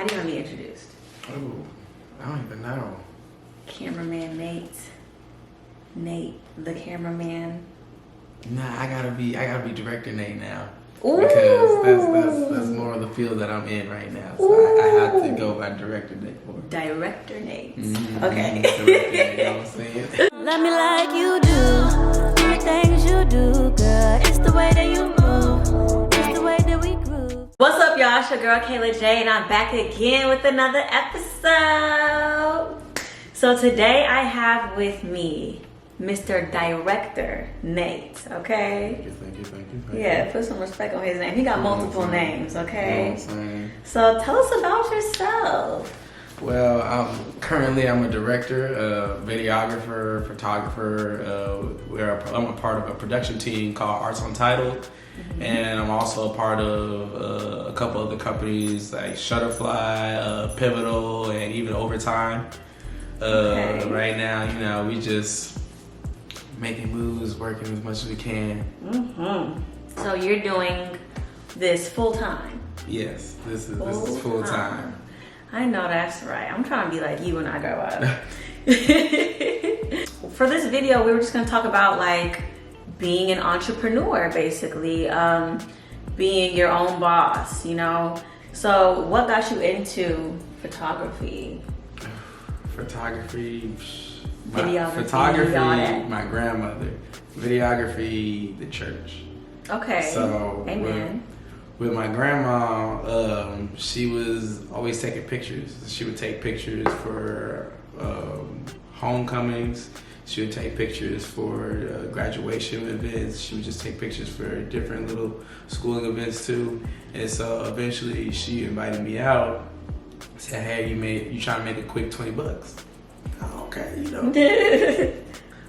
How do you want to be introduced? Oh, I don't even know. Cameraman Nate. Nate, the cameraman. Nah, I gotta be director Nate now. Ooh. Because that's more of the field that I'm in right now. So I have to go by director Nate for it. Director Nate. Mm-hmm. Okay. Director Nate, you know what I'm saying? Love me like you do. Do the things you do, girl. It's the way that you move. It's the way that we groove. What's up, y'all? It's your girl Kayla J, and I'm back again with another episode. So today I have with me Mr. Director Nate, okay? Thank you. Yeah, put some respect on his name. He got multiple names, okay? You know what I'm saying? So tell us about yourself. Well, I'm a director, videographer, photographer. I'm a part of a production team called Arts Untitled. And I'm also a part of a couple other companies like Shutterfly, Pivotal, and even Overtime. Okay. Right now, you know, we just making moves, working as much as we can. So you're doing this full time? Yes, this is full time. I know that's right. I'm trying to be like you when I grow up. For this video, we were just gonna talk about like being an entrepreneur, basically, being your own boss, you know? So what got you into photography? Photography, Videography, all that. my grandmother. Videography, the church. Okay, So amen. with my grandma, she was always taking pictures. She would take pictures for homecomings. She would take pictures for graduation events. She would just take pictures for different little schooling events too. And so eventually she invited me out. Said, "Hey, you trying to make a quick $20?" Oh, okay, you know.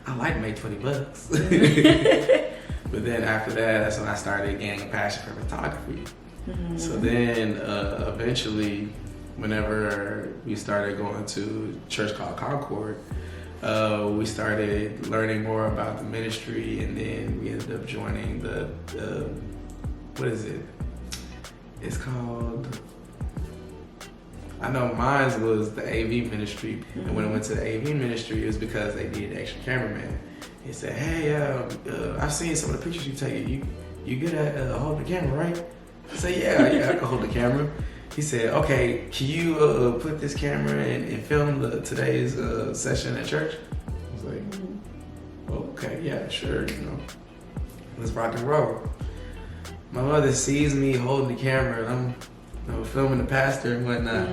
I like to make $20. But then after that, that's when I started gaining a passion for photography. So then eventually, whenever we started going to a church called Concord, we started learning more about the ministry, and then we ended up joining the what is it? It's called, I know mine was the AV ministry, and when I went to the AV ministry, it was because they needed an extra cameraman. He said, "Hey, I've seen some of the pictures you take. You good at holding the camera, right?" I said, "Yeah, I can hold the camera." He said, "Okay, can you put this camera and film today's session at church?" I was like, "Okay, yeah, sure, you know, let's rock and roll." My mother sees me holding the camera, and I'm filming the pastor and whatnot.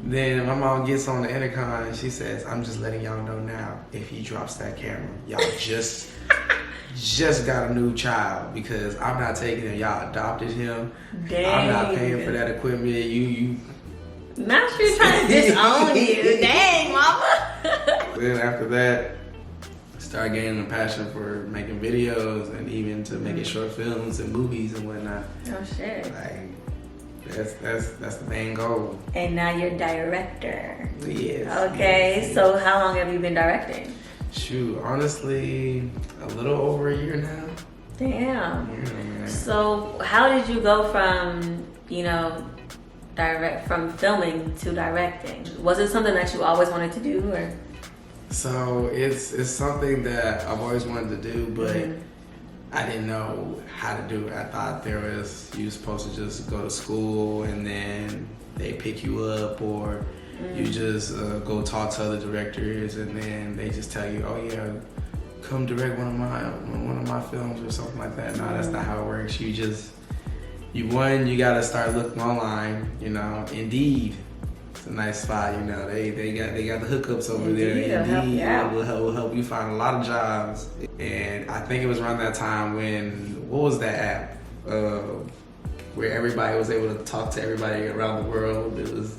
Then my mom gets on the intercom and she says, "I'm just letting y'all know now, if he drops that camera, y'all just got a new child, because I'm not taking him. Y'all adopted him. Dang. I'm not paying for that equipment. You." Now she's trying to disown you. Dang, mama. Then after that, I started gaining a passion for making videos and even to making short films and movies and whatnot. Oh shit. Like, that's the main goal. And now you're director. Yes. Okay, yes. so how long have you been directing? Shoot, honestly, a little over a year now. Damn. Yeah, man. So how did you go from, you know, from filming to directing? Was it something that you always wanted to do, or? So it's something that I've always wanted to do, but I didn't know how to do it. I thought you were supposed to just go to school and then they pick you up, or you just go talk to other directors and then they just tell you, "Oh yeah, come direct one of my films," or something like that. No, that's not how it works. You gotta start looking online. You know, Indeed, it's a nice spot. You know, they got the hookups over there. Indeed will help you find a lot of jobs. And I think it was around that time what was that app where everybody was able to talk to everybody around the world? It was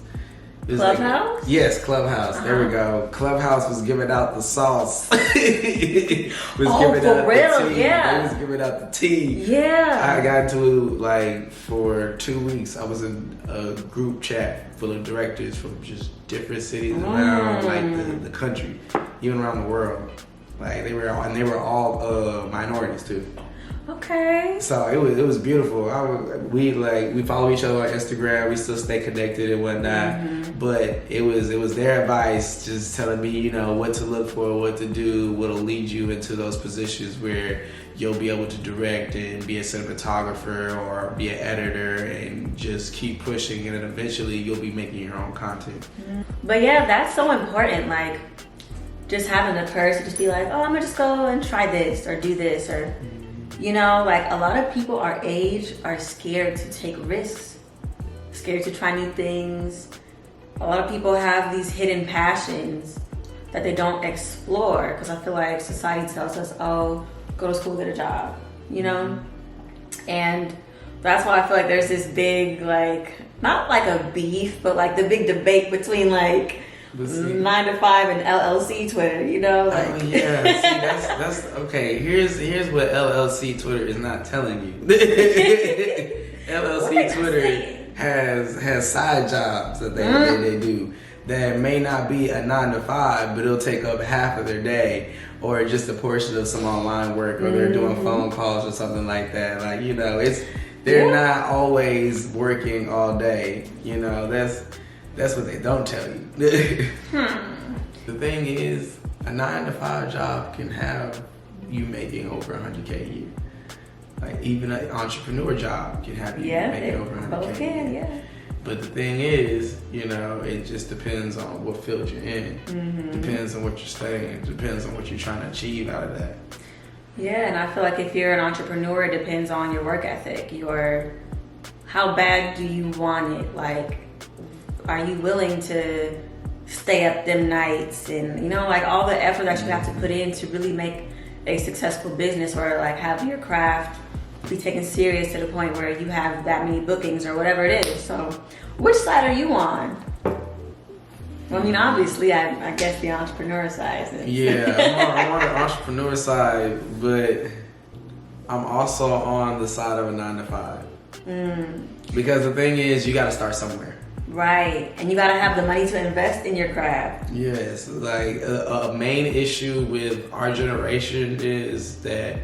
Clubhouse? Like, yes, Clubhouse. There we go. Clubhouse was giving out the sauce. For real? Yeah. They was giving out the tea. Yeah. I got into, like, for 2 weeks, I was in a group chat full of directors from just different cities around, like, the country, even around the world. Like, they were all minorities too. Okay. So it was beautiful. We follow each other on Instagram. We still stay connected and whatnot. But it was their advice, just telling me, you know, what to look for, what to do, what'll lead you into those positions where you'll be able to direct and be a cinematographer or be an editor and just keep pushing, and then eventually you'll be making your own content. But yeah, that's so important. Like, just having the courage to just be like, oh, I'm gonna just go and try this or do this, or you know, like a lot of people our age are scared to take risks, scared to try new things. A lot of people have these hidden passions that they don't explore because I feel like society tells us, oh, go to school, get a job, you know? And that's why I feel like there's this big, like, not like a beef, but like the big debate between like 9 to 5 and LLC Twitter, you know? Like, oh yeah, see, that's okay. Here's what LLC Twitter is not telling you. LLC Twitter has side jobs that they do that may not be a 9 to 5, but it'll take up half of their day, or just a portion of some online work, or they're doing phone calls or something like that. Like, you know, they're not always working all day. You know, that's what they don't tell you. The thing is, a 9 to 5 job can have you making over 100K a year. Like, even an entrepreneur job can have you making over 100K a year. But the thing is, you know, it just depends on what field you're in. Depends on what you're studying. Depends on what you're trying to achieve out of that. Yeah, and I feel like if you're an entrepreneur, it depends on your work ethic. How bad do you want it? Like, are you willing to stay up them nights and, you know, like all the effort that you have to put in to really make a successful business, or like have your craft be taken serious to the point where you have that many bookings or whatever it is. So which side are you on? Well, I mean, obviously, I guess the entrepreneur side. Yeah, I'm on the entrepreneur side, but I'm also on the side of a 9 to 5. Because the thing is, you got to start somewhere. Right, and you got to have the money to invest in your craft. Yes, like a main issue with our generation is that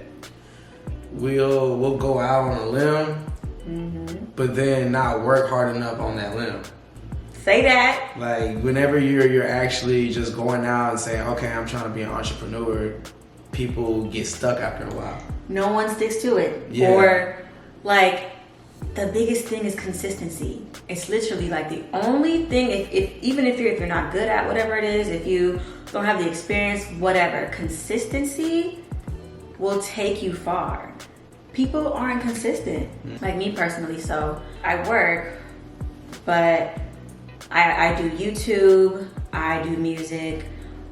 we'll go out on a limb, but then not work hard enough on that limb. Say that. Like, whenever you're actually just going out and saying, okay, I'm trying to be an entrepreneur, people get stuck after a while. No one sticks to it. Yeah. Or like, the biggest thing is consistency. It's literally like the only thing, even if you're not good at whatever it is, if you don't have the experience, whatever, consistency will take you far. People aren't consistent, like me personally. So I work, but I do YouTube, I do music,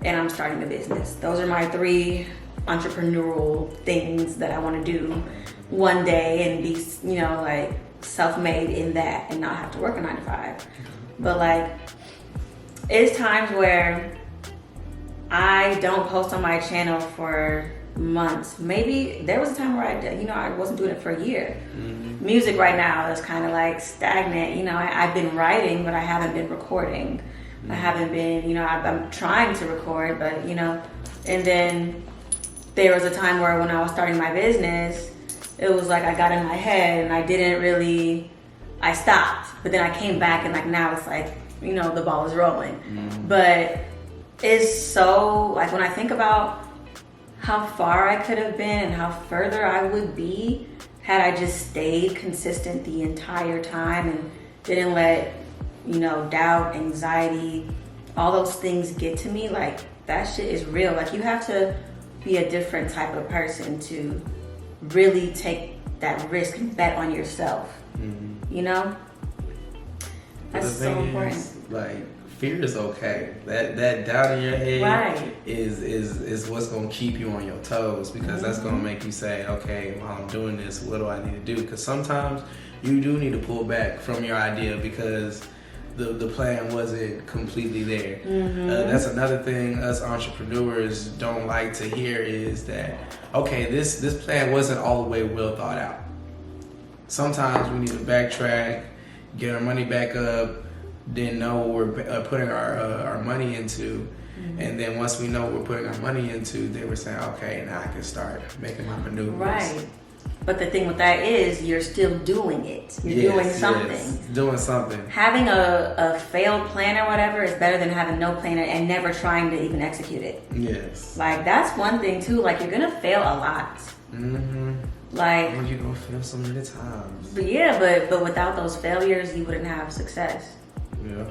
and I'm starting a business. Those are my 3 entrepreneurial things that I want to do one day and be, you know, like self-made in that and not have to work a 9 to 5. But like, it's times where I don't post on my channel for months. Maybe there was a time where I wasn't doing it for a year. Music right now is kind of like stagnant. You know, I've been writing, but I haven't been recording. I haven't been, you know, I'm trying to record, but you know, and then there was a time where when I was starting my business, it was like I got in my head and I stopped, but then I came back and like now it's like, you know, the ball is rolling. But it's so, like, when I think about how far I could have been and how further I would be had I just stayed consistent the entire time and didn't let, you know, doubt, anxiety, all those things get to me, like, that shit is real. Like, you have to be a different type of person to really take that risk and bet on yourself. You know? That's so important. Like, fear is okay. That doubt in your head is what's gonna keep you on your toes, because that's gonna make you say, okay, while I'm doing this, what do I need to do? Because sometimes you do need to pull back from your idea because the plan wasn't completely there. That's another thing us entrepreneurs don't like to hear, is that, okay, this plan wasn't all the way well thought out. Sometimes we need to backtrack, get our money back up, then know what we're putting our money into. And then once we know what we're putting our money into, then we're saying, okay, now I can start making my maneuvers. Right. But the thing with that is you're still doing it. You're doing something. Yes, doing something. Having a failed plan or whatever is better than having no plan and never trying to even execute it. Yes. Like, that's one thing too. Like, you're gonna fail a lot. Mm-hmm. Like, oh, you're gonna fail so many times. But yeah, but without those failures, you wouldn't have success. Yeah.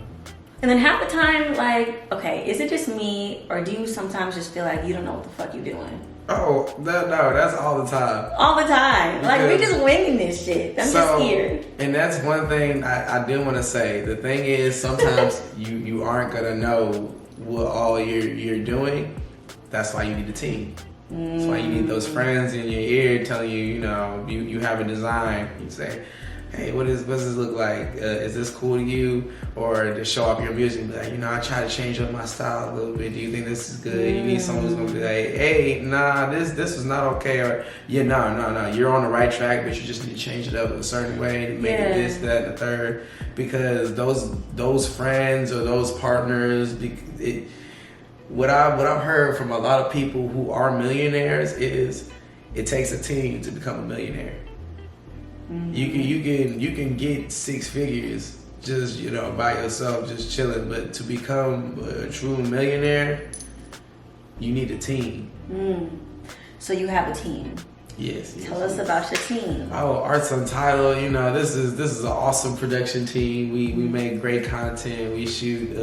And then half the time, like, okay, is it just me, or do you sometimes just feel like you don't know what the fuck you're doing? Oh, no, that's all the time. All the time. Like, we Because- just winging this shit. I'm just scared. And that's one thing I did want to say. The thing is, sometimes you aren't gonna know what all you're doing. That's why you need a team. That's why you need those friends in your ear telling you, you have a design. You say, hey, what does this look like? Is this cool to you? Or to show off your music, be like, I try to change up my style a little bit. Do you think this is good? You need someone who's gonna be like, hey, nah, this is not okay. Or no, you're on the right track, but you just need to change it up a certain way to make it this, that, and the third. Because those friends or those partners, what I've heard from a lot of people who are millionaires is it takes a team to become a millionaire. Mm-hmm. You can get 6 figures just by yourself, just chilling, but to become a true millionaire, you need a team. So you have a team. Yes. Tell us about your team. Oh, Arts Untitled, this is an awesome production team. We make great content. We shoot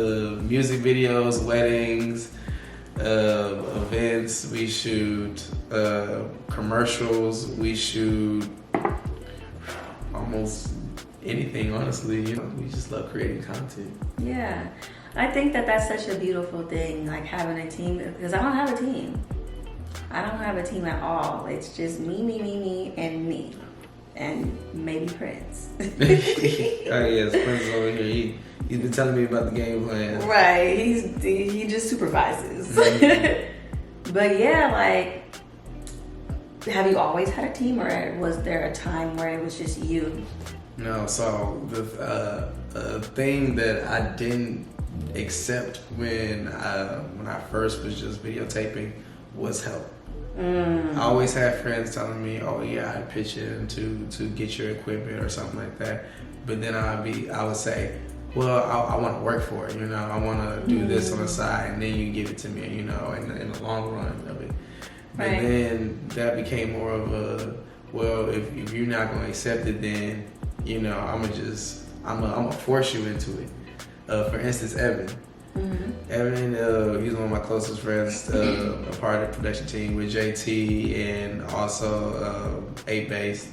music videos, weddings, events. We shoot commercials. We shoot almost anything, honestly. We just love creating content. Yeah. I think that's such a beautiful thing, like having a team, because I don't have a team. I don't have a team at all. It's just me, and me. And maybe Prince. Oh yes, Prince is over here. He's been telling me about the game plan. Right. He just supervises. Mm-hmm. But yeah, like, have you always had a team, or was there a time where it was just you? No, so the thing that I didn't accept when I first was just videotaping was help. I always had friends telling me, "Oh yeah, I'd pitch in to get your equipment or something like that." But then I would say, "Well, I want to work for it. I want to do this on the side, and then you give it to me. In the long run of it." But then that became more of a, well, if you're not going to accept it, then I'm gonna force you into it. For instance, Evan. Mm-hmm. Evan, he's one of my closest friends, a part of the production team with JT and also 8Base.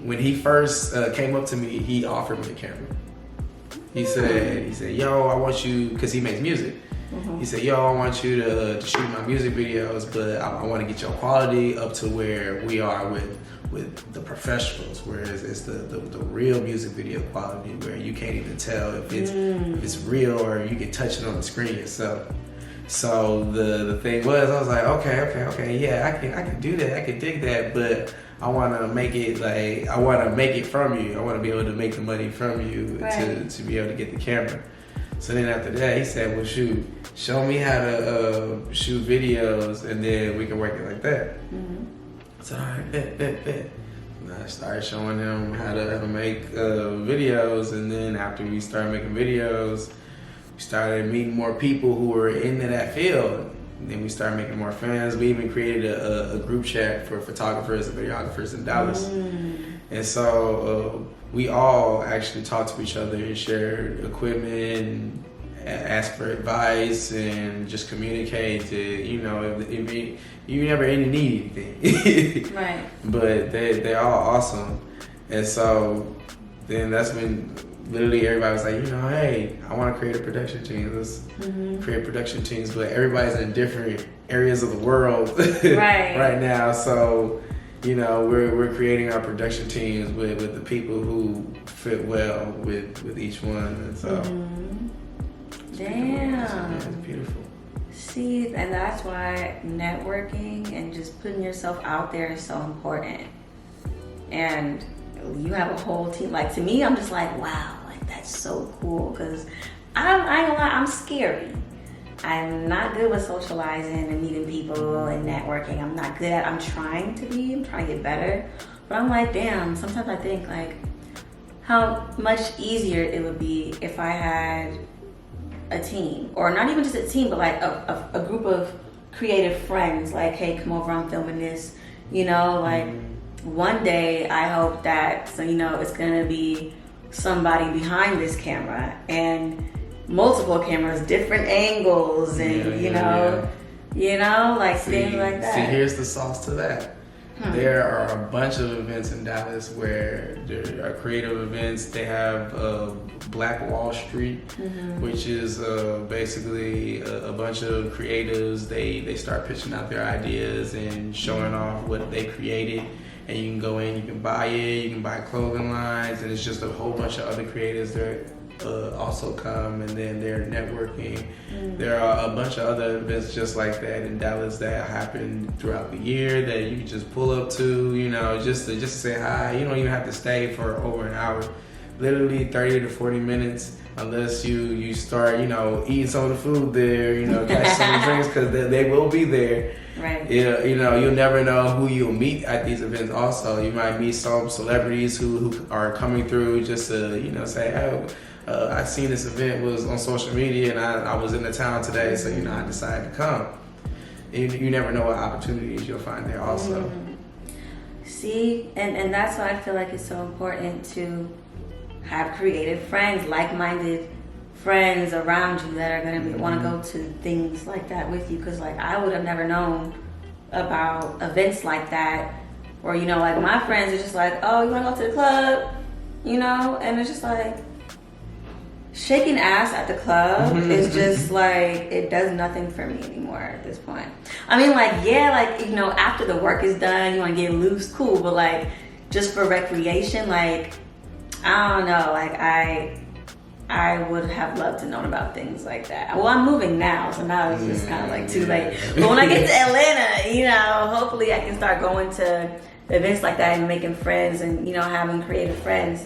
When he first came up to me, he offered me a camera. He said, "Yo, I want you," because he makes music. Mm-hmm. He said, "Yo, I want you to shoot my music videos, but I want to get your quality up to where we are with the professionals, whereas it's the real music video quality where you can't even tell if it's real or you can touch it on the screen yourself." So the thing was, I was like, okay, yeah, I can do that, I can dig that, but I want to make it from you. I want to be able to make the money from you to be able to get the camera. So then after that, he said, "Well, show me how to shoot videos, and then we can work it like that." Mm-hmm. I said, "All right, bet. And I started showing him how to make videos, and then after we started making videos, we started meeting more people who were into that field. And then we started making more friends. We even created a group chat for photographers and videographers in Dallas. And so we all actually talked to each other and shared equipment, asked for advice, and just communicated. If you never need anything. Right. But they're all awesome. And so then that's when literally everybody was like, hey, I want to create a production team. Let's create production teams. But everybody's in different areas of the world right now. So, we're creating our production teams with the people who fit well with each one. And so, damn. It's beautiful. See, and that's why networking and just putting yourself out there is so important. And you have a whole team. Like, to me, I'm just like, wow, like, that's so cool. Because I ain't gonna lie, I'm scary. I'm not good with socializing and meeting people and networking. I'm not good at. I'm trying to get better. But I'm like, damn. Sometimes I think like how much easier it would be if I had a team, or not even just a team, but like a group of creative friends. Like, hey, come over, I'm filming this. You know, like one day I hope that, so you know, it's gonna be somebody behind this camera and multiple cameras, different angles, and you know, like things like that. See, here's the sauce to that. There are a bunch of events in Dallas where there are creative events. They have Black Wall Street, which is basically a bunch of creatives. They start pitching out their ideas and showing off what they created. And you can go in, you can buy it, you can buy clothing lines, and it's just a whole bunch of other creatives that also come, and then they're networking. There are a bunch of other events just like that in Dallas that happen throughout the year that you can just pull up to, you know, just to say hi. You don't even have to stay for over an hour. Literally 30 to 40 minutes, unless you start, you know, eating some of the food there, you know, catch some of the drinks, because they will be there. Right. You know, you'll never know who you'll meet at these events. Also, you might meet some celebrities who are coming through just to, you know, say, oh, I seen this event was on social media, and I was in the town today, so, you know, I decided to come. You never know what opportunities you'll find there also. See, and that's why I feel like it's so important to have creative friends, like-minded friends around you that are going to want to go to things like that with you. Because like I would have never known about events like that, or you know, like my friends are just like, oh, you want to go to the club, you know, and it's just like shaking ass at the club is just like, it does nothing for me anymore at this point. I mean, like, yeah, like, you know, after the work is done, you want to get loose, cool, but like just for recreation, like I don't know, like I would have loved to know about things like that. Well, I'm moving now, so now it's just kind of like too late. But when I get to Atlanta, you know, hopefully I can start going to events like that and making friends, and you know, having creative friends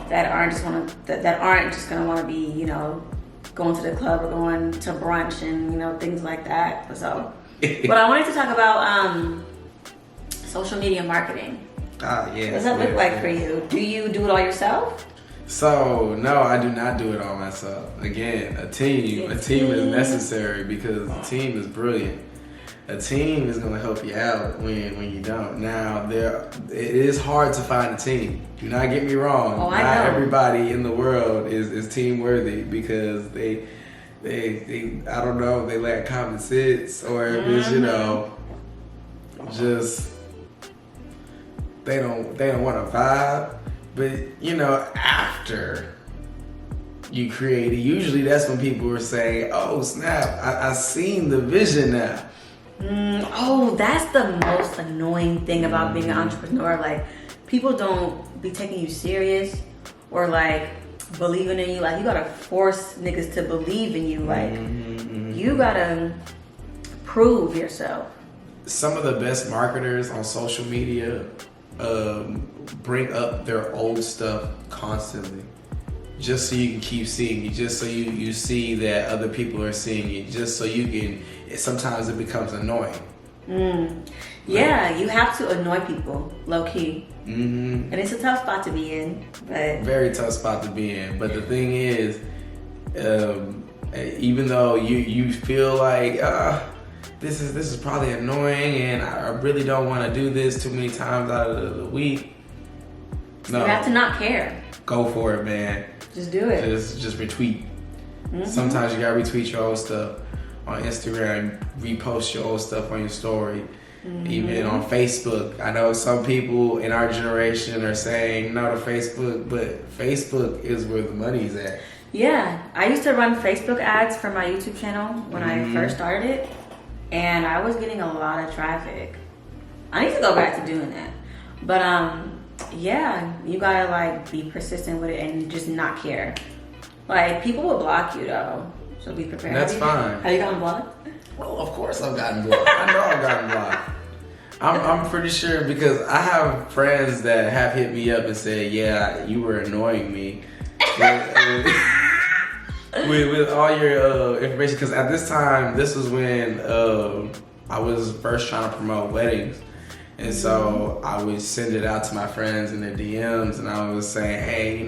that aren't just gonna want to be, you know, going to the club or going to brunch and you know, things like that. So, but I wanted to talk about social media marketing. Yeah. What does that look like for you? Do you do it all yourself? So no, I do not do it all myself. Again, a team is necessary, because a team is brilliant. A team is going to help you out when you don't. Now, it is hard to find a team. Do not get me wrong. Oh, I not know. everybody in the world is team worthy, because they I don't know, they lack common sense, or if it's, you know, just they don't want to vibe. But you know, after you create it, usually that's when people are saying, oh snap, I seen the vision now. Oh, that's the most annoying thing about being an entrepreneur. Like, people don't be taking you serious or like believing in you. Like, you gotta force niggas to believe in you. Like, you gotta prove yourself. Some of the best marketers on social media bring up their old stuff constantly, just so you can keep seeing it, just so you see that other people are seeing it, just so you can. Sometimes it becomes annoying. Yeah, you have to annoy people, low key. And it's a tough spot to be in, but very tough spot to be in. But the thing is, even though you feel like this is probably annoying, and I really don't want to do this too many times out of the week. No, you have to not care. Go for it, man. Just do it. Just retweet. Sometimes you gotta retweet your old stuff on Instagram, repost your old stuff on your story. Even on Facebook. I know some people in our generation are saying no to Facebook, but Facebook is where the money's at. Yeah, I used to run Facebook ads for my YouTube channel when I first started it, and I was getting a lot of traffic. I need to go back to doing that. But yeah, you gotta like be persistent with it and just not care. Like, people will block you though, so be prepared. That's fine. Have you gotten blocked? Well, of course I've gotten blocked. I know I've gotten blocked. I'm pretty sure, because I have friends that have hit me up and said, yeah, you were annoying me. with all your information, because at this time, this was when I was first trying to promote weddings. And so I would send it out to my friends in their DMs, and I was saying, hey,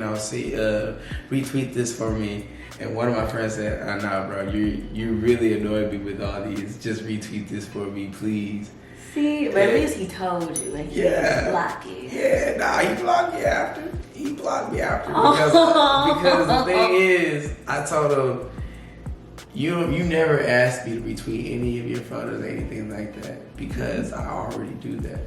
retweet this for me. And one of my friends said, nah, bro, you really annoyed me with all these. Just retweet this for me, please. See, but at least he told you, like, he didn't block you. Yeah, nah, he blocked me after. Because the thing is, I told him, you never asked me to retweet any of your photos or anything like that, because I already do that.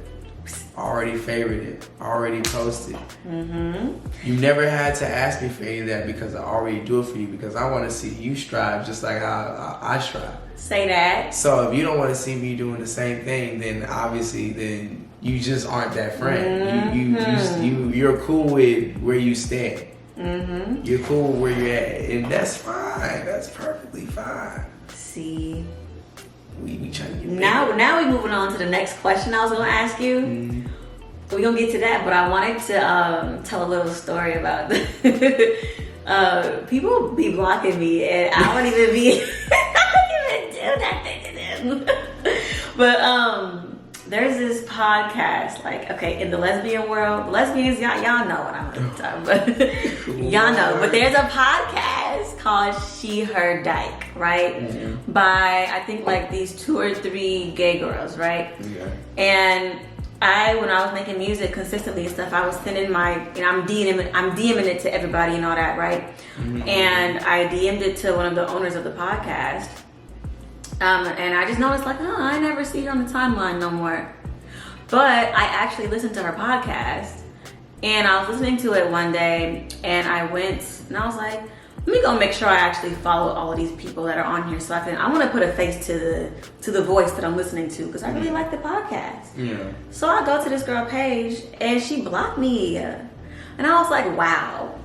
I already favorite it. I already posted. You never had to ask me for any of that, because I already do it for you, because I want to see you strive just like how I strive. Say that. So if you don't want to see me doing the same thing, then obviously you just aren't that friend. You're cool with where you stand. You're cool where you're at, and that's fine. That's perfectly fine. See, we trying to get now we moving on to the next question I was gonna ask you. We're gonna get to that, but I wanted to tell a little story about people be blocking me, and I don't even do nothing to them. But there's this podcast, like, okay, in the lesbian world, lesbians, y'all know what I'm talking about, but y'all know. But there's a podcast called She, Her, Dyke, right? By, I think, like, these 2 or 3 gay girls, right? Yeah. And when I was making music consistently and stuff, I was sending I'm DMing it to everybody and all that, right? And I DM'd it to one of the owners of the podcast. And I just noticed, like, I never see her on the timeline no more. But I actually listened to her podcast, and I was listening to it one day, and I went, and I was like, let me go make sure I actually follow all of these people that are on here, so I want to put a face to the voice that I'm listening to, because I really like the podcast. Yeah. So I go to this girl page, and she blocked me, and I was like, wow.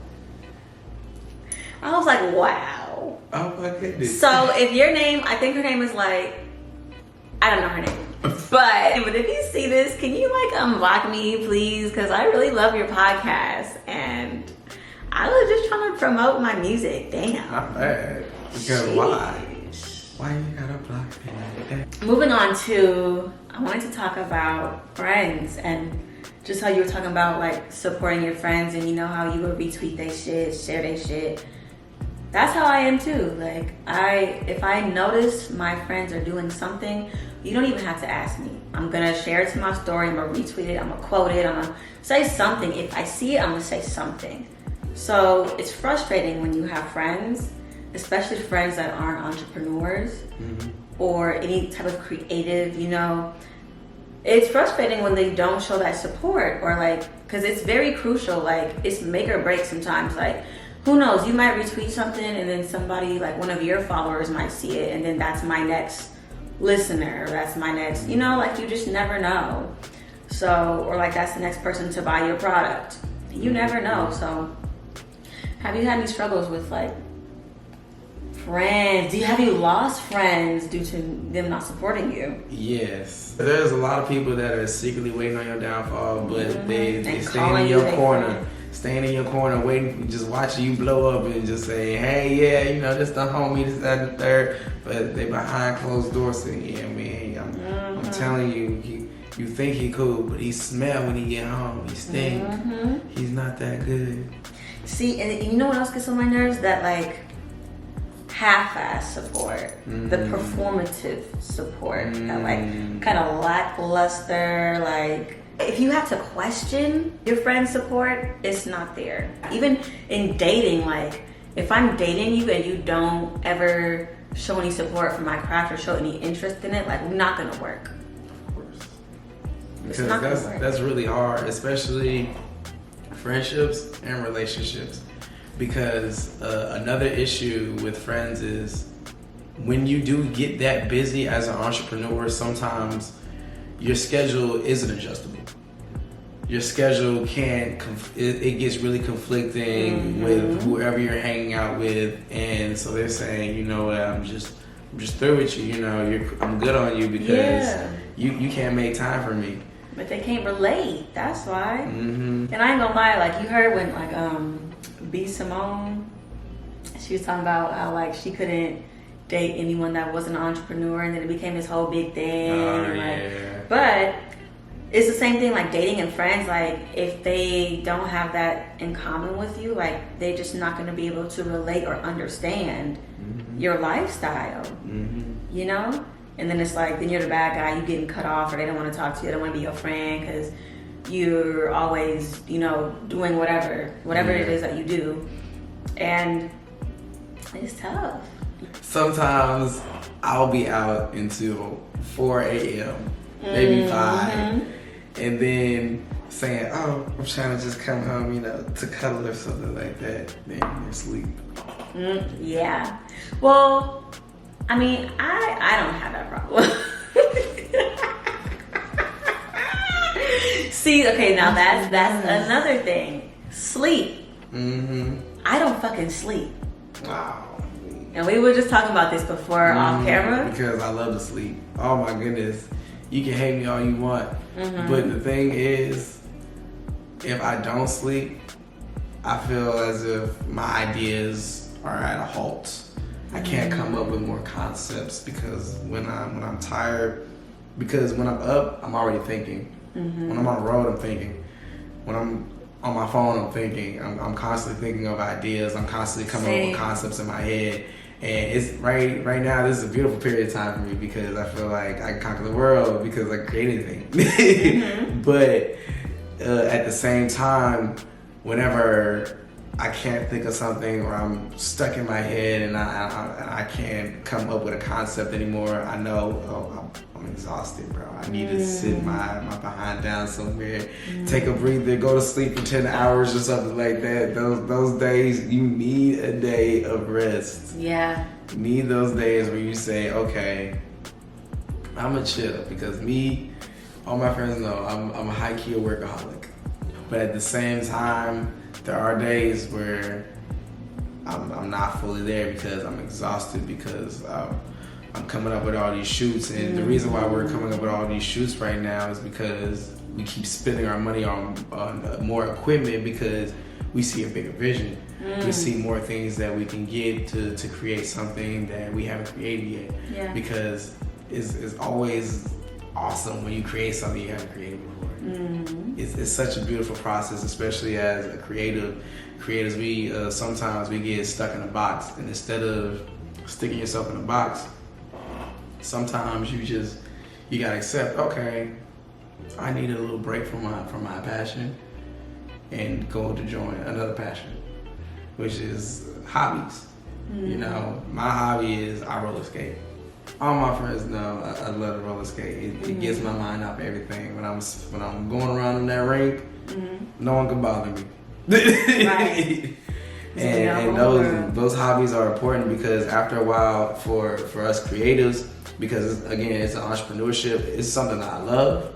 Oh my goodness. So if your name, I think her name is like, I don't know her name. But if you see this, can you like unblock me, please? Because I really love your podcast, and I was just trying to promote my music. Damn. Not bad. Because why? Why you gotta block me like that? Moving on to, I wanted to talk about friends, and just how you were talking about like supporting your friends, and you know how you would retweet their shit, share their shit. That's how I am too. Like, if I notice my friends are doing something, you don't even have to ask me. I'm gonna share it to my story, I'm gonna retweet it, I'm gonna quote it, I'm gonna say something. If I see it, I'm gonna say something. So it's frustrating when you have friends, especially friends that aren't entrepreneurs or any type of creative, it's frustrating when they don't show that support, or like, because it's very crucial, like it's make or break sometimes. Like, who knows, you might retweet something and then somebody, like one of your followers might see it, and then that's my next listener, or that's my next, like you just never know. So, or like that's the next person to buy your product. You never know. So have you had any struggles with like friends? Have you lost friends due to them not supporting you? Yes. There's a lot of people that are secretly waiting on your downfall, but they staying in your corner. Staying in your corner, waiting, just watching you blow up and just saying, hey, yeah, this the homie, this, that, and the third. But they behind closed doors saying, yeah, man, I'm telling you, you think he cool, but he smell when he get home. He stink. He's not that good. See, and you know what else gets on my nerves? That like half-ass support, the performative support, that like kind of lackluster, like. If you have to question your friend's support, it's not there. Even in dating, like if I'm dating you and you don't ever show any support for my craft or show any interest in it, like we're not gonna work. Of course. Because that's really hard, especially friendships and relationships. Because another issue with friends is when you do get that busy as an entrepreneur, sometimes your schedule isn't adjustable. Your schedule it gets really conflicting with whoever you're hanging out with, and so they're saying, you know what, I'm just through with you. I'm good on you because you can't make time for me. But they can't relate. That's why. And I ain't gonna lie, like you heard when like B Simone, She was talking about how like she couldn't date anyone that wasn't an entrepreneur, and then it became this whole big thing. And, like, but it's the same thing like dating and friends. Like if they don't have that in common with you, like they're just not going to be able to relate or understand your lifestyle. You know. And then it's like, then you're the bad guy, you getting cut off, or they don't want to talk to you, they don't want to be your friend because you're always, you know, doing whatever it is that you do. And it's tough. Sometimes I'll be out until 4 a.m., maybe 5, and then saying, oh, I'm trying to just come home, you know, to cuddle or something like that. Then you're asleep. Yeah. Well, I mean, I don't have that problem. See, okay, now that's another thing. Sleep. I don't fucking sleep. Wow. And we were just talking about this before off camera. Because I love to sleep. Oh my goodness. You can hate me all you want. But the thing is, if I don't sleep, I feel as if my ideas are at a halt. I can't come up with more concepts because when I'm tired, because when I'm up, I'm already thinking. When I'm on the road, I'm thinking. When I'm on my phone, I'm thinking. I'm constantly thinking of ideas. I'm constantly coming up with concepts in my head. And it's right now, this is a beautiful period of time for me because I feel like I can conquer the world because I create anything. But at the same time, whenever I can't think of something or I'm stuck in my head and I can't come up with a concept anymore, I know I'm exhausted, bro. I need to sit my behind down somewhere, take a breather, go to sleep for 10 hours or something like that. Those days, you need a day of rest. Yeah. You need those days where you say, okay, I'm gonna chill, because all my friends know I'm a high-key workaholic. But at the same time, there are days where I'm not fully there because I'm exhausted, because I'm coming up with all these shoots. And the reason why we're coming up with all these shoots right now is because we keep spending our money on more equipment because we see a bigger vision. We see more things that we can get to create something that we haven't created yet. Yeah. Because it's always awesome when you create something you haven't created before. It's such a beautiful process, especially as a creators. We sometimes we get stuck in a box, and instead of sticking yourself in a box, sometimes you gotta accept, okay, I need a little break from my passion and go to join another passion, which is hobbies. You know, my hobby is I roller skate. All my friends know I love to roller skate. It gets my mind off everything. When I'm going around in that rink, no one can bother me. Right. and those hobbies are important because after a while, for us creatives, because again, it's an entrepreneurship. It's something that I love,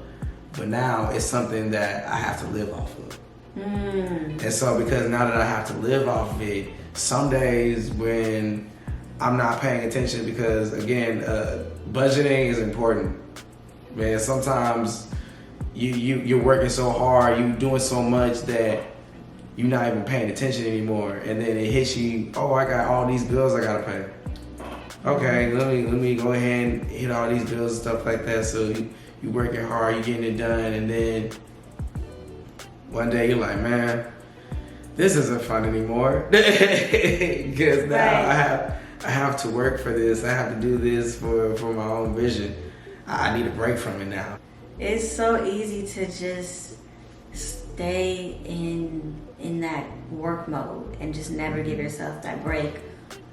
but now it's something that I have to live off of. And so because now that I have to live off of it, some days when I'm not paying attention, because again, budgeting is important. Man, sometimes you're working so hard, you're doing so much that you're not even paying attention anymore, and then it hits you, oh, I got all these bills I gotta pay. Okay, let me go ahead and hit all these bills and stuff like that. So you working hard, you getting it done, and then one day you're like, man, this isn't fun anymore. Because now I have to work for this. I have to do this for my own vision. I need a break from it now. It's so easy to just stay in that work mode and just never give yourself that break.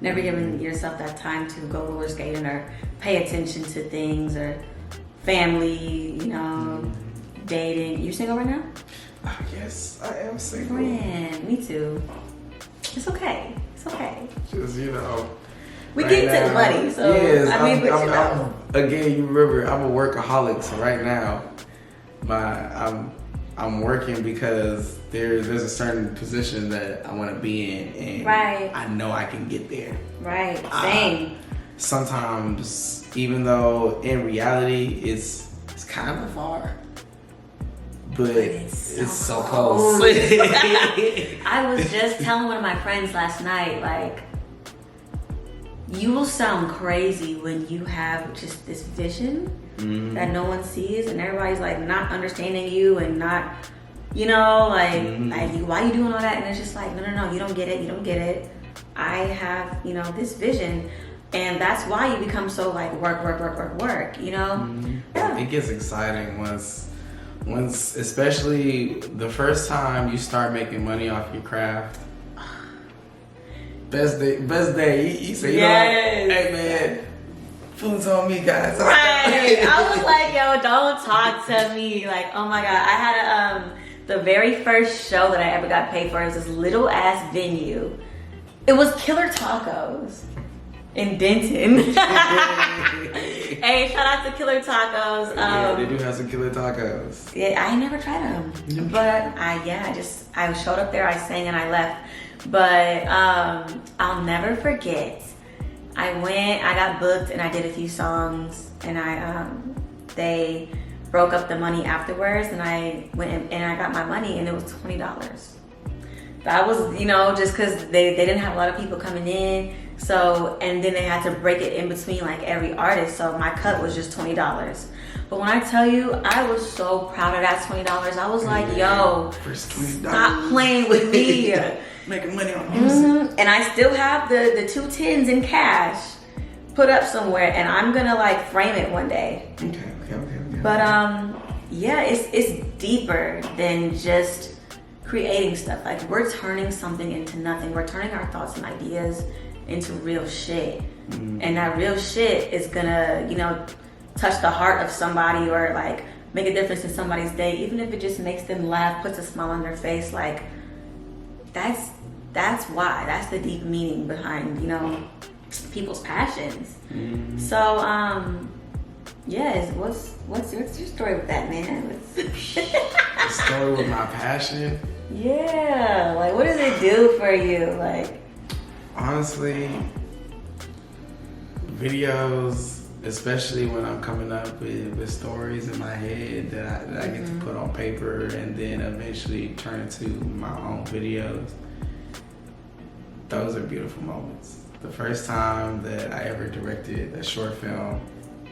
Never giving yourself that time to go roller skating or pay attention to things or family, you know, dating. You single right now? Yes, I am single. Man, me too. It's okay. It's okay. Just, you know. We get to the money, so yes, I mean, but you know. Again, you remember, I'm a workaholic, so right now, I'm working because there's a certain position that I want to be in, and I know I can get there. Right, same. Sometimes, even though in reality it's kind of far, but it's so close. I was just telling one of my friends last night, like, you will sound crazy when you have just this vision that no one sees, and everybody's like not understanding you and not, you know, like why are you doing all that? And it's just like, no, you don't get it. I have, you know, this vision, and that's why you become so like work, you know? Yeah. It gets exciting once, especially the first time you start making money off your craft. Best day. You say, yes. You know, hey man, food's on me, guys. Right. I was like, yo, don't talk to me. Like, oh my God. I had the very first show that I ever got paid for is this little ass venue. It was Killer Tacos in Denton. Hey, shout out to Killer Tacos. Yeah, they do have some killer tacos. Yeah, I ain't never tried them, but I showed up there, I sang, and I left. But I'll never forget. I got booked, and I did a few songs, and they broke up the money afterwards, and I went and I got my money, and it was $20. That was, you know, just because they didn't have a lot of people coming in. So, and then they had to break it in between like every artist. So my cut was just $20. But when I tell you, I was so proud of that $20. I was like, yo, stop playing with me. Making money on music. And I still have the 2 tens in cash put up somewhere, and I'm gonna like frame it one day. Okay. But yeah, it's deeper than just creating stuff. Like, we're turning something into nothing. We're turning our thoughts and ideas into real shit. And that real shit is gonna, you know, touch the heart of somebody, or like make a difference in somebody's day, even if it just makes them laugh, puts a smile on their face. Like, that's why. That's the deep meaning behind, you know, people's passions. So yes, what's your story with that, man? The story with my passion? Yeah, like, what does it do for you? Like, honestly, videos, especially when I'm coming up with stories in my head that I get to put on paper and then eventually turn into my own videos, those are beautiful moments. The first time that I ever directed a short film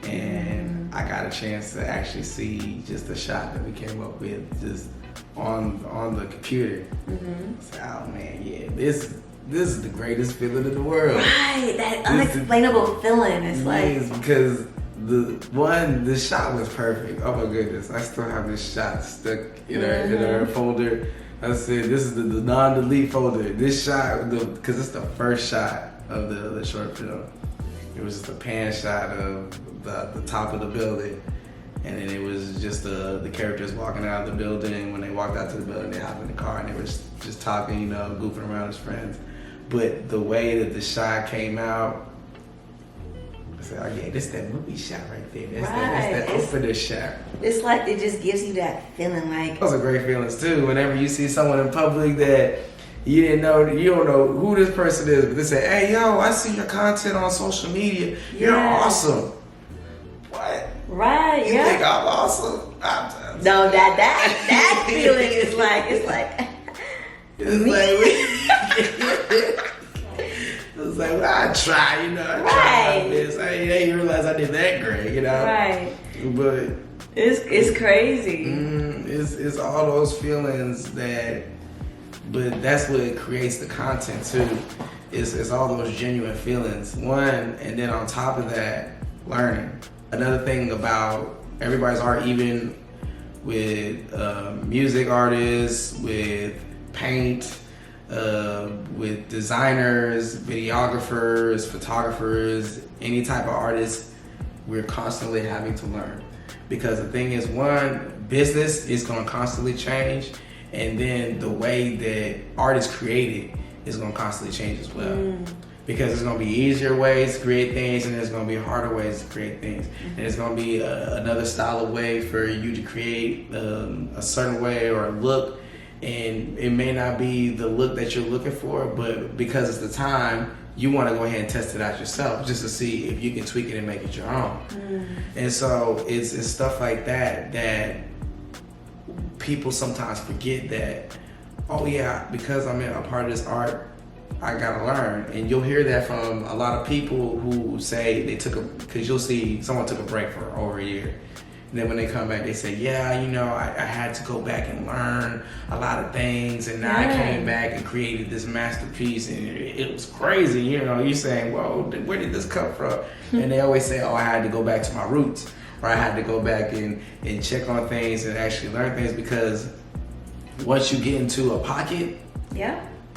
and I got a chance to actually see just the shot that we came up with just on the computer. I said, oh man, yeah, this is the greatest feeling in the world. Right, that unexplainable feeling. It's like, because the shot was perfect. Oh my goodness, I still have this shot stuck in our folder. I said, this is the non-delete folder. This shot, because it's the first shot of the short film. It was just a pan shot of the top of the building, and then it was just the characters walking out of the building. When they walked out to the building, they hopped in the car and they were just talking, you know, goofing around as friends. But the way that the shot came out, I said, oh yeah, this is that movie shot right there. That's that opener shot. It's like, it just gives you that feeling. Like, those are great feelings too. Whenever you see someone in public that you don't know who this person is, but they say, hey yo, I see your content on social media. You're awesome. What? Right, you think I'm awesome? No, that feeling is like, it's like, well, I try, you know, I try my best. I didn't realize I did that great, you know. Right. But it's crazy. It's all those feelings but that's what creates the content too. It's all those genuine feelings. One, and then on top of that, learning. Another thing about everybody's art, even with music artists, with paint, with designers, videographers, photographers, any type of artist, we're constantly having to learn. Because the thing is, one, business is going to constantly change, and then the way that art is created is going to constantly change as well. Because there's going to be easier ways to create things, and there's going to be harder ways to create things. And there's going to be another style of way for you to create a certain way or a look. And it may not be the look that you're looking for, but because it's the time, you want to go ahead and test it out yourself just to see if you can tweak it and make it your own. And so it's stuff like that people sometimes forget that, oh yeah, because I'm a part of this art, I gotta learn. And you'll hear that from a lot of people who say they because you'll see someone took a break for over a year. And then when they come back, they say, yeah, you know, I had to go back and learn a lot of things. And now I came back and created this masterpiece. And it was crazy. You know, you're saying, well, where did this come from? And they always say, oh, I had to go back to my roots. Or I had to go back and check on things and actually learn things. Because once you get into a pocket,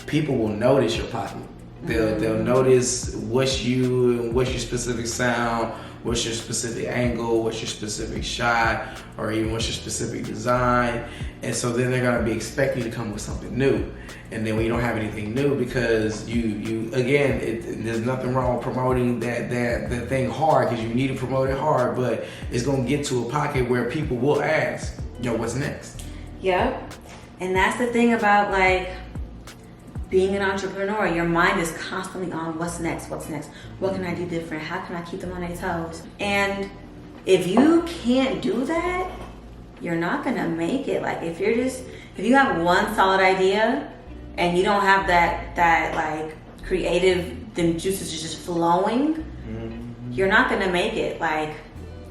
people will notice your pocket. They'll notice what's your specific sound, what's your specific angle, what's your specific shot, or even what's your specific design. And so then they're gonna be expecting you to come with something new. And then when you don't have anything new, because you again, there's nothing wrong with promoting that thing hard, because you need to promote it hard, but it's gonna get to a pocket where people will ask, yo, what's next? Yep. And that's the thing about like being an entrepreneur. Your mind is constantly on what's next, what can I do different, how can I keep them on their toes? And if you can't do that, you're not gonna make it. Like if you have one solid idea and you don't have that like creative, them juices are just flowing, you're not gonna make it. Like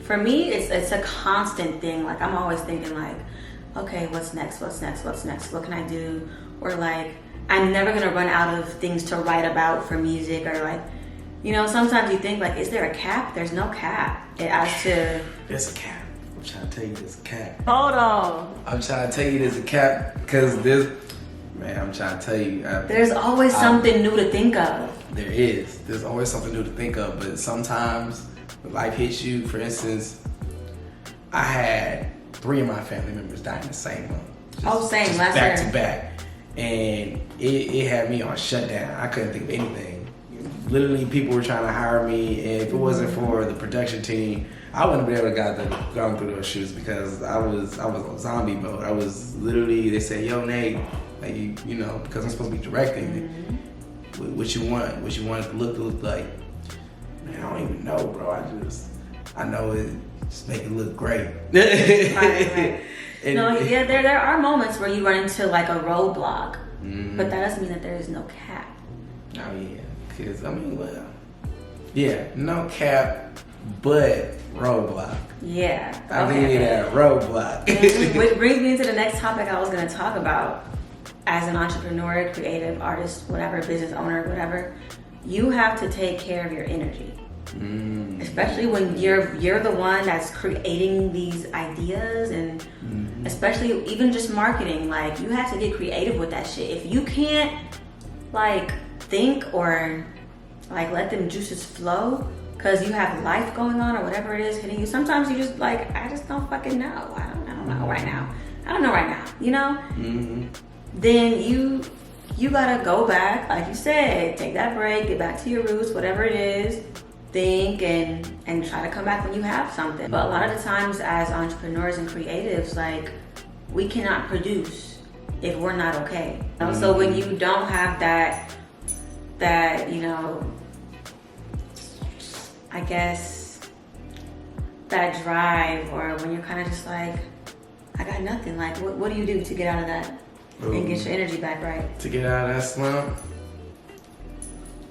for me, it's a constant thing. Like I'm always thinking like, okay, what's next, what can I do? Or like, I'm never gonna run out of things to write about for music. Or like, you know, sometimes you think like, is there a cap? There's no cap. There's a cap. I'm trying to tell you there's a cap. Hold on. I'm trying to tell you there's a cap because I'm trying to tell you. There's always something new to think of. There is. There's always something new to think of. But sometimes when life hits you, for instance, I had 3 of my family members die in the same month. Same. Last back year. to back. And it had me on shutdown. I couldn't think of anything. Literally, people were trying to hire me, and if it wasn't for the production team, I wouldn't be able to gone through those shoots because I was on zombie mode. I was literally, they said, yo, Nate, like you know, because I'm supposed to be directing, what you want it to look like. Man, I don't even know, bro. I know it just make it look great. Right. There are moments where you run into like a roadblock, but that doesn't mean that there is no cap. Oh yeah, because no cap, but roadblock. Yeah. I mean that roadblock. Which brings me to the next topic I was going to talk about. As an entrepreneur, creative artist, whatever, business owner, whatever, you have to take care of your energy. Especially when you're the one that's creating these ideas, and especially even just marketing, like you have to get creative with that shit. If you can't like think or like let them juices flow because you have life going on or whatever it is hitting you, sometimes you just like, I just don't fucking know. I don't know right now. I don't know right now, you know? Then you gotta go back, like you said, take that break, get back to your roots, whatever it is. Think and try to come back when you have something. But a lot of the times as entrepreneurs and creatives, like we cannot produce if we're not okay. You know? So when you don't have that, you know, I guess that drive, or when you're kind of just like, I got nothing, like what do you do to get out of that and get your energy back right? To get out of that slump,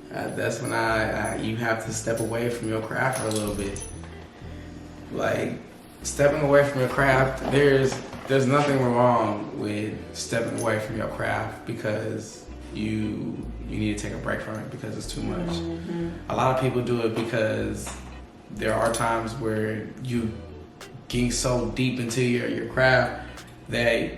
that's when you have to step away from your craft for a little bit. Like stepping away from your craft, there's nothing wrong with stepping away from your craft because you need to take a break from it because it's too much. A lot of people do it because there are times where you getting so deep into your craft that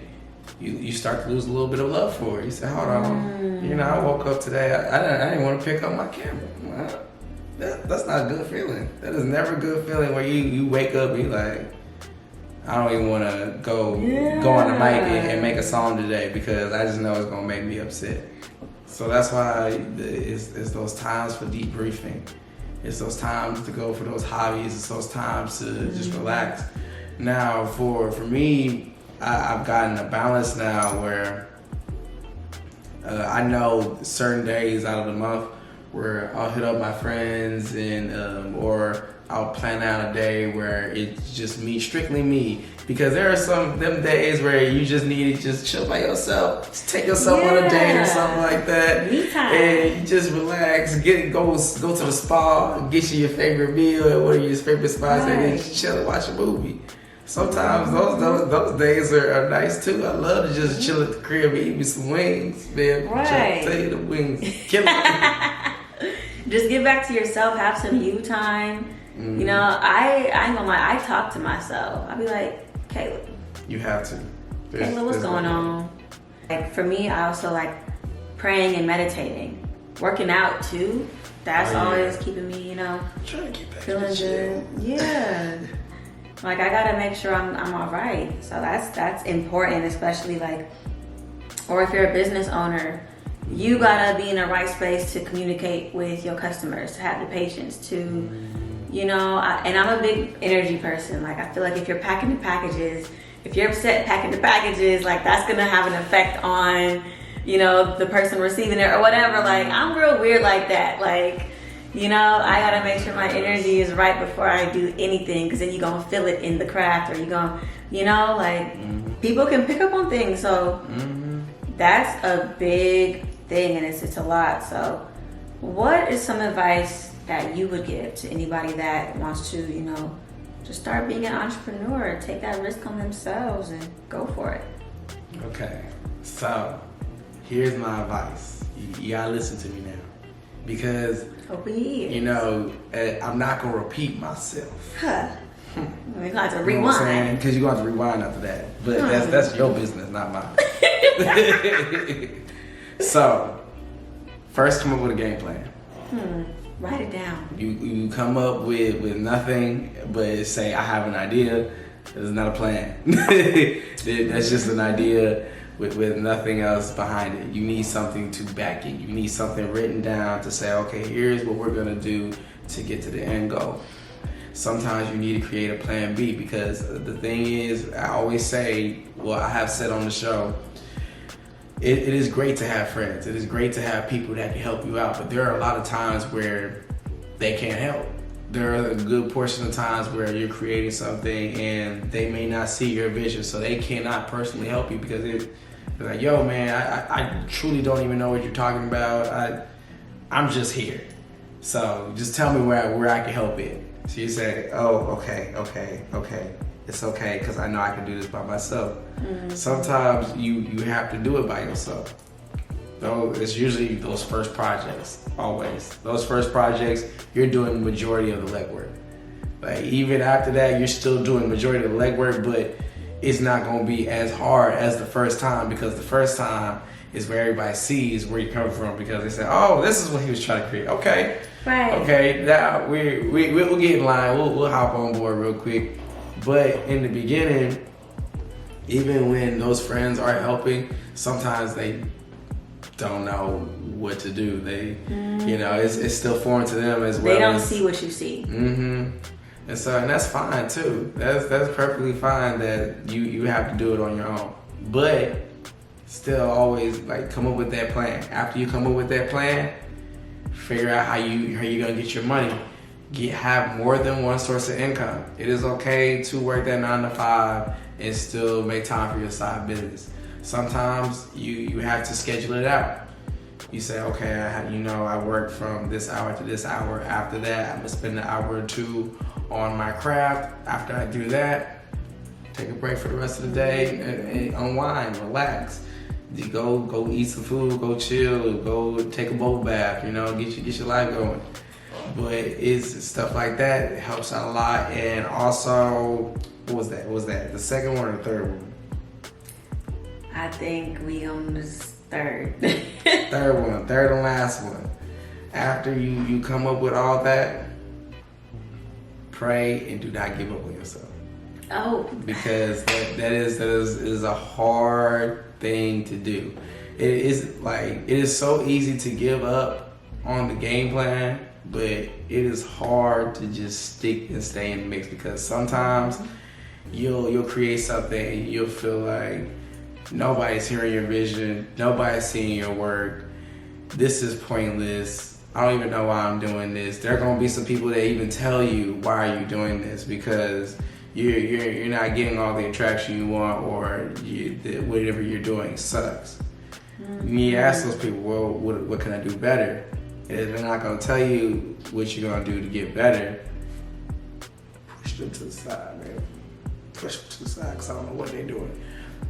you start to lose a little bit of love for it. You say, hold on, you know, I woke up today, I didn't want to pick up my camera. Well, that's not a good feeling. That is never a good feeling where you wake up and you're like, I don't even want to go on the mic and make a song today because I just know it's going to make me upset. So that's why it's those times for debriefing. It's those times to go for those hobbies. It's those times to just relax. Now, for me, I've gotten a balance now where I know certain days out of the month where I'll hit up my friends and or I'll plan out a day where it's just me, strictly me, Because there are them days where you just need to just chill by yourself. Just take yourself on a date or something like that. Me time. And you just relax, go to the spa, get you your favorite meal at one of your favorite spots, and then just chill and watch a movie. Sometimes those days are nice too. I love to just chill at the crib and eat me some wings, man. Right. Tell you the wings, kill it. Just get back to yourself, have some you time. You know, I ain't gonna lie, I talk to myself. I'll be like, Kayla. You have to. Kayla, what's going on? Like for me, I also like praying and meditating. Working out too. That's always keeping me, you know, trying to keep back feeling good. Yeah. Like I gotta make sure I'm all right. So that's important, especially like, or if you're a business owner, you gotta be in the right space to communicate with your customers, to have the patience to, you know, and I'm a big energy person. Like I feel like if you're packing the packages, if you're upset packing the packages, like that's gonna have an effect on, you know, the person receiving it or whatever. Like I'm real weird like that. Like, you know, I gotta make sure my energy is right before I do anything, because then you're gonna feel it in the craft, or you're gonna, you know, like people can pick up on things. So that's a big thing, and it's a lot. So what is some advice that you would give to anybody that wants to, you know, just start being an entrepreneur, take that risk on themselves and go for it? Okay, so here's my advice. You gotta listen to me now, because you know, I'm not gonna repeat myself. Huh. We're gonna have to You know what I'm rewind. saying? Because you're gonna have to rewind after that. But that's your business, not mine. So, first come up with a game plan. Write it down. You come up with nothing but say, I have an idea. It's not a plan. That's just an idea with nothing else behind it. You need something to back it. You need something written down to say, okay, here's what we're gonna do to get to the end goal. Sometimes you need to create a plan B, because the thing is, I always say, well, I have said on the show, it is great to have friends. It is great to have people that can help you out, but there are a lot of times where they can't help. There are a good portion of times where you're creating something and they may not see your vision, so they cannot personally help you, because they're like, yo, man, I truly don't even know what you're talking about. I'm just here. So just tell me where I can help it. So you say, oh, okay. It's okay, because I know I can do this by myself. Sometimes you have to do it by yourself. Though it's usually those first projects, always. Those first projects, you're doing the majority of the legwork. Like even after that, you're still doing the majority of the legwork, but it's not gonna be as hard as the first time, because the first time is where everybody sees where you're coming from, because they say, oh, this is what he was trying to create. Okay. Right. Okay, now we'll get in line, we'll hop on board real quick. But in the beginning, even when those friends are helping, sometimes they don't know what to do. They, you know, it's still foreign to them as well. They don't see what you see. And that's fine too. That's perfectly fine that you have to do it on your own. But still, always like come up with that plan. After you come up with that plan, figure out how you're gonna get your money. Have more than one source of income. It is okay to work that 9 to 5 and still make time for your side business. Sometimes you have to schedule it out. You say, okay, I work from this hour to this hour. After that, I'm gonna spend an hour or two on my craft. After I do that, take a break for the rest of the day and unwind, relax. You go eat some food, go chill, go take a bubble bath. You know, get your life going. But it's stuff like that. It helps out a lot. And also, what was that? The second one or the third one? I think we on this third. Third and last one. After you come up with all that, pray and do not give up on yourself. Oh. Because that is a hard thing to do. It is so easy to give up on the game plan, but it is hard to just stick and stay in the mix, because sometimes you'll create something and you'll feel like nobody's hearing your vision, nobody's seeing your work. This is pointless. I don't even know why I'm doing this. There are gonna be some people that even tell you, why are you doing this? Because you're not getting all the attraction you want, or whatever you're doing sucks. You need to ask those people, well, what can I do better? And if they're not gonna tell you what you're gonna do to get better, push them to the side, man. Push them to the side, because I don't know what they're doing.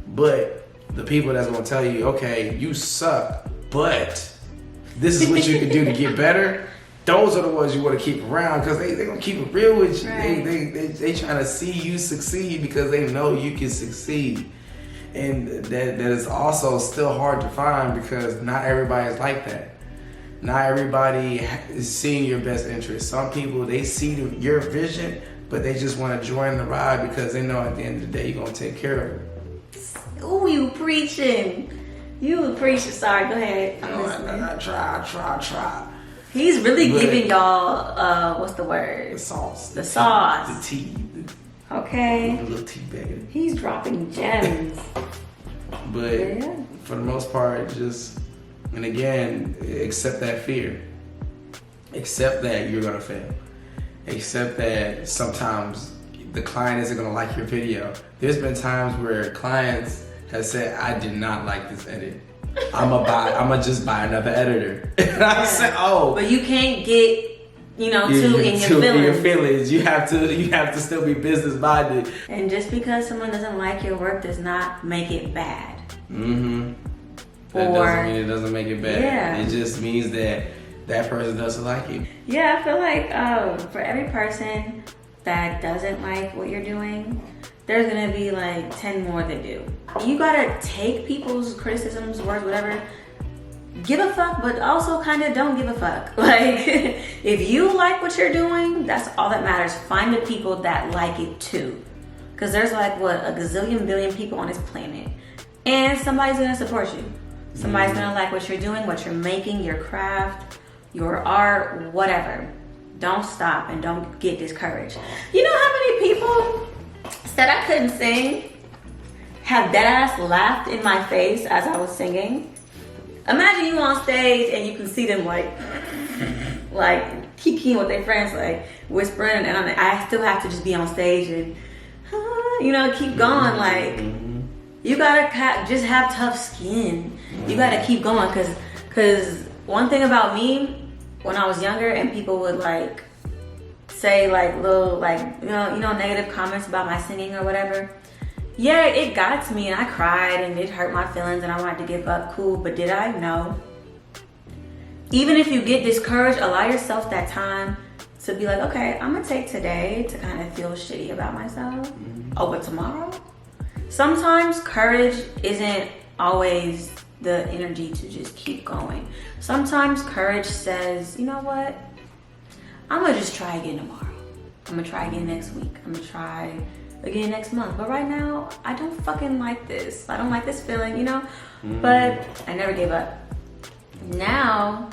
But the people that's gonna tell you, okay, you suck, but this is what you can do to get better, those are the ones you want to keep around, because they're going to keep it real with you. Right. They trying to see you succeed because they know you can succeed. And that is also still hard to find, because not everybody is like that. Not everybody is seeing your best interest. Some people, they see your vision, but they just want to join the ride because they know at the end of the day you're going to take care of it. Ooh, you preaching. You preaching. Sorry, go ahead. I try. He's really giving y'all, what's the word? The sauce. The sauce. The tea. Okay. A little tea bag. He's dropping gems. But Yeah. for the most part, just, and again, accept that fear. Accept that you're gonna fail. Accept that sometimes the client isn't gonna like your video. There's been times where clients have said, I did not like this edit. I'ma just buy another editor. And I said, oh. But you can't get, too in your feelings. You have to still be business minded. And just because someone doesn't like your work does not make it bad. Mm-hmm. That doesn't mean it doesn't make it bad. Yeah. It just means that person doesn't like you. Yeah, I feel like for every person that doesn't like what you're doing, there's gonna be like 10 more that do. You gotta take people's criticisms, words, whatever, give a fuck, but also kind of don't give a fuck. Like, if you like what you're doing, that's all that matters. Find the people that like it too. Because there's like, a gazillion billion people on this planet. And somebody's gonna support you. Somebody's gonna like what you're doing, what you're making, your craft, your art, whatever. Don't stop and don't get discouraged. You know how many people said I couldn't sing, have deadass laughed in my face as I was singing? Imagine you on stage and you can see them like kikiing with their friends, like whispering, and I still have to just be on stage and keep going. Like, you gotta just have tough skin. You gotta keep going, cause one thing about me, when I was younger and people would like say like little negative comments about my singing or whatever, yeah, it got to me and I cried and it hurt my feelings and I wanted to give up. Cool, but did I? No. Even if you get discouraged, allow yourself that time to be like, okay, I'm gonna take today to kind of feel shitty about myself. Oh, but tomorrow? Sometimes courage isn't always the energy to just keep going. Sometimes courage says, you know what? I'm gonna just try again tomorrow. I'm gonna try again next week. I'm gonna try again next month. But right now, I don't fucking like this. I don't like this feeling, But I never gave up. Now,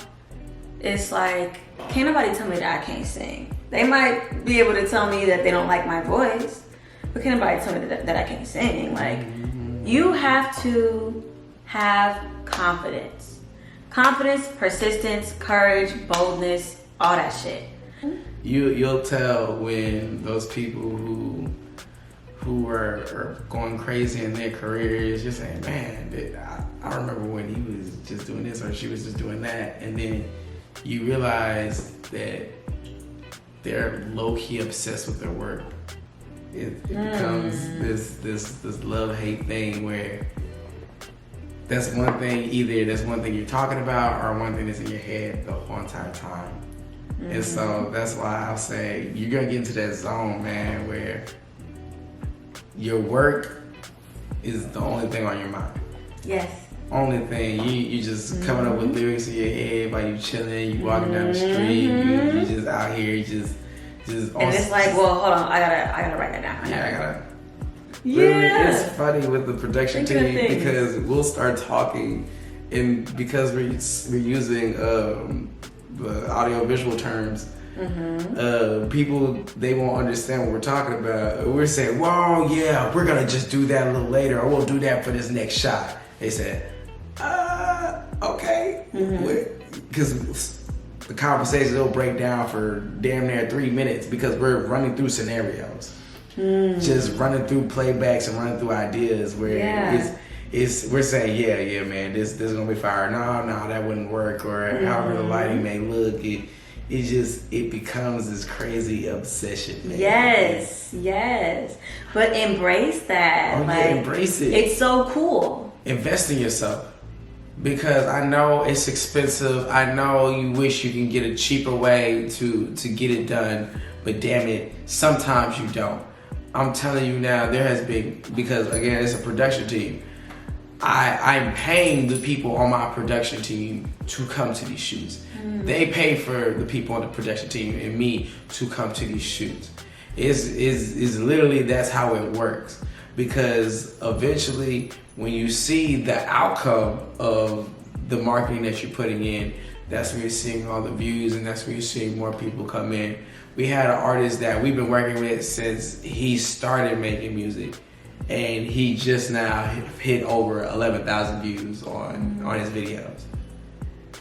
it's like, can't nobody tell me that I can't sing. They might be able to tell me that they don't like my voice, but can't nobody tell me that I can't sing. Like, you have to have confidence. Confidence, persistence, courage, boldness, all that shit. You'll tell when those people who are going crazy in their careers, you're saying, man, I remember when he was just doing this or she was just doing that, and then you realize that they're low-key obsessed with their work. It becomes this love-hate thing where that's one thing you're talking about, or one thing that's in your head the whole entire time. And so that's why I'll say you're gonna get into that zone, man, where your work is the only thing on your mind. Yes. Only thing. You just coming up with lyrics in your head while you chilling, you walking down the street, you just out here, just. And it's like, well, hold on, I gotta write that down. Yeah. Yeah. It's funny with the production team because we'll start talking, and because we're using the audio visual terms, people, they won't understand what we're talking about. We're saying, whoa, yeah, we're gonna just do that a little later, or we'll do that for this next shot. They said, okay, because the conversation will break down for damn near 3 minutes because we're running through scenarios. just running through playbacks and running through ideas where we're saying, yeah, man, this is gonna be fire. No, that wouldn't work, or however the lighting may look. It becomes this crazy obsession, man. Yes. But embrace that. Embrace it. It's so cool. Invest in yourself. Because I know it's expensive. I know you wish you can get a cheaper way to get it done. But damn it, sometimes you don't. I'm telling you now, there has been, because again, it's a production team. I'm paying the people on my production team to come to these shoots. They pay for the people on the production team and me to come to these shoots. Is literally, that's how it works. Because eventually, when you see the outcome of the marketing that you're putting in, that's when you're seeing all the views, and that's when you're seeing more people come in. We had an artist that we've been working with since he started making music, and he just now hit over 11,000 views on his videos.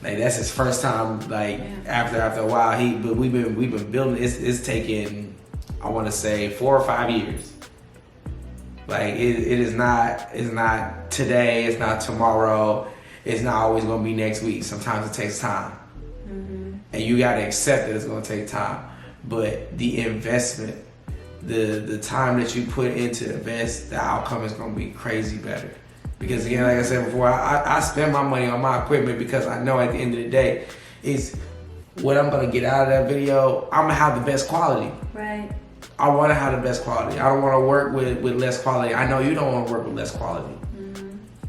Like, that's his first time. Like, after a while, but we've been building. It's taken, I want to say, 4 or 5 years. Like, it is not. It's not today. It's not tomorrow. It's not always gonna be next week. Sometimes it takes time, and you gotta accept that it's gonna take time. But the investment, the time that you put into invest, the outcome is gonna be crazy better. Because again, like I said before, I spend my money on my equipment because I know at the end of the day, it's what I'm gonna get out of that video. I'm gonna have the best quality. Right. I want to have the best quality. I don't want to work with less quality. I know you don't want to work with less quality.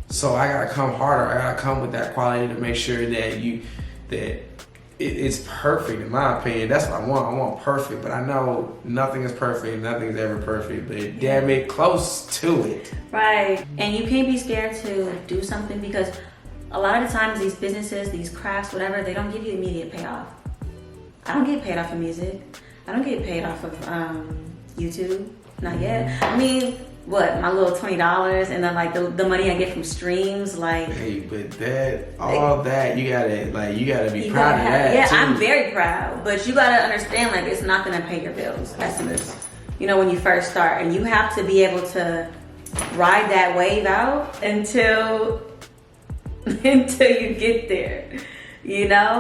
So I gotta come harder. I gotta come with that quality to make sure that it's perfect, in my opinion. That's what I want. I want perfect, but I know nothing is perfect. Nothing's ever perfect, but damn it, close to it. Right. And you can't be scared to do something, because a lot of the times these businesses, these crafts, whatever, they don't give you immediate payoff. I don't get paid off of music. I don't get paid off of YouTube. Not yet. I mean, what, my little $20, and then like the money I get from streams, like. Hey, but that you gotta be proud of that. Yeah, too. I'm very proud, but you gotta understand, like, it's not gonna pay your bills as soon as, when you first start, and you have to be able to ride that wave out until you get there.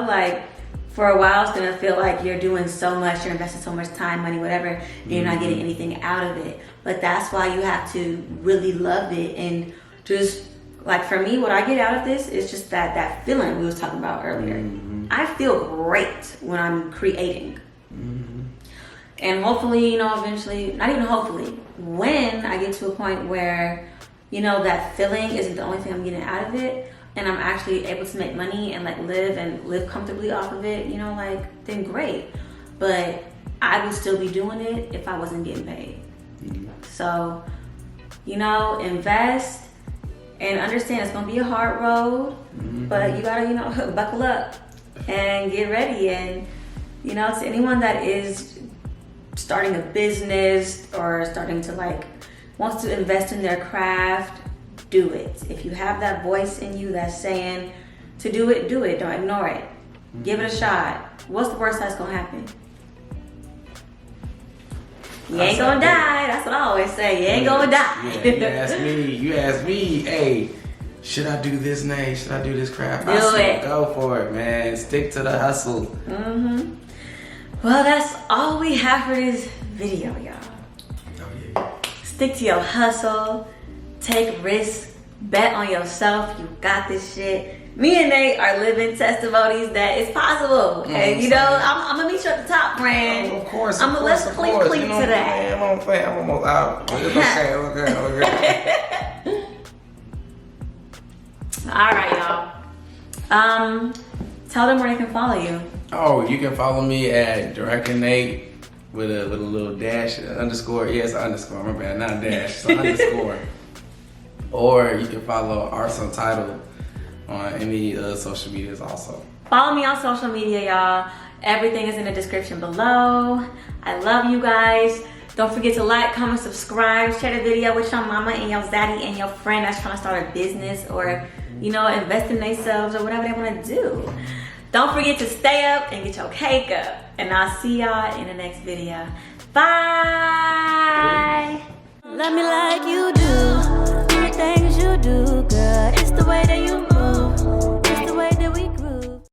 Like, for a while, it's gonna feel like you're doing so much, you're investing so much time, money, whatever, and you're not getting anything out of it. But that's why you have to really love it, and just, like, for me, what I get out of this is just that feeling we was talking about earlier. I feel great when I'm creating. And hopefully, eventually, not even hopefully, when I get to a point where, that feeling isn't the only thing I'm getting out of it, and I'm actually able to make money and like live comfortably off of it, then great. But I would still be doing it if I wasn't getting paid. So, invest and understand it's gonna be a hard road, but you gotta, buckle up and get ready. And, to anyone that is starting a business or starting to wants to invest in their craft, do it. If you have that voice in you that's saying to do it, do it. Don't ignore it. Give it a shot. What's the worst that's gonna happen? You ain't gonna die. That's what I always say. You ain't gonna die. Yeah, you ask me, hey, should I do this name? Should I do this craft? Do it. Go for it, man. Stick to the hustle. Well, that's all we have for this video, y'all. Oh, yeah. Stick to your hustle. Take risks. Bet on yourself. You got this shit. Me and Nate are living testimonies that it's possible. And I'm gonna meet you at the top, friend. Of course. Let's clean to that. I'm almost out. It's okay. All right, y'all. Tell them where they can follow you. Oh, you can follow me at Director Nate with a little dash, underscore. Yes, underscore. My bad, not a dash. So underscore. Or you can follow Arts Untitled on any social medias also. Follow me on social media, y'all. Everything is in the description below. I love you guys. Don't forget to like, comment, subscribe, share the video with your mama and your zaddy and your friend that's trying to start a business or, invest in themselves or whatever they want to do. Don't forget to stay up and get your cake up. And I'll see y'all in the next video. Bye. Love me like you do. Do the things you do, girl. It's the way that you move.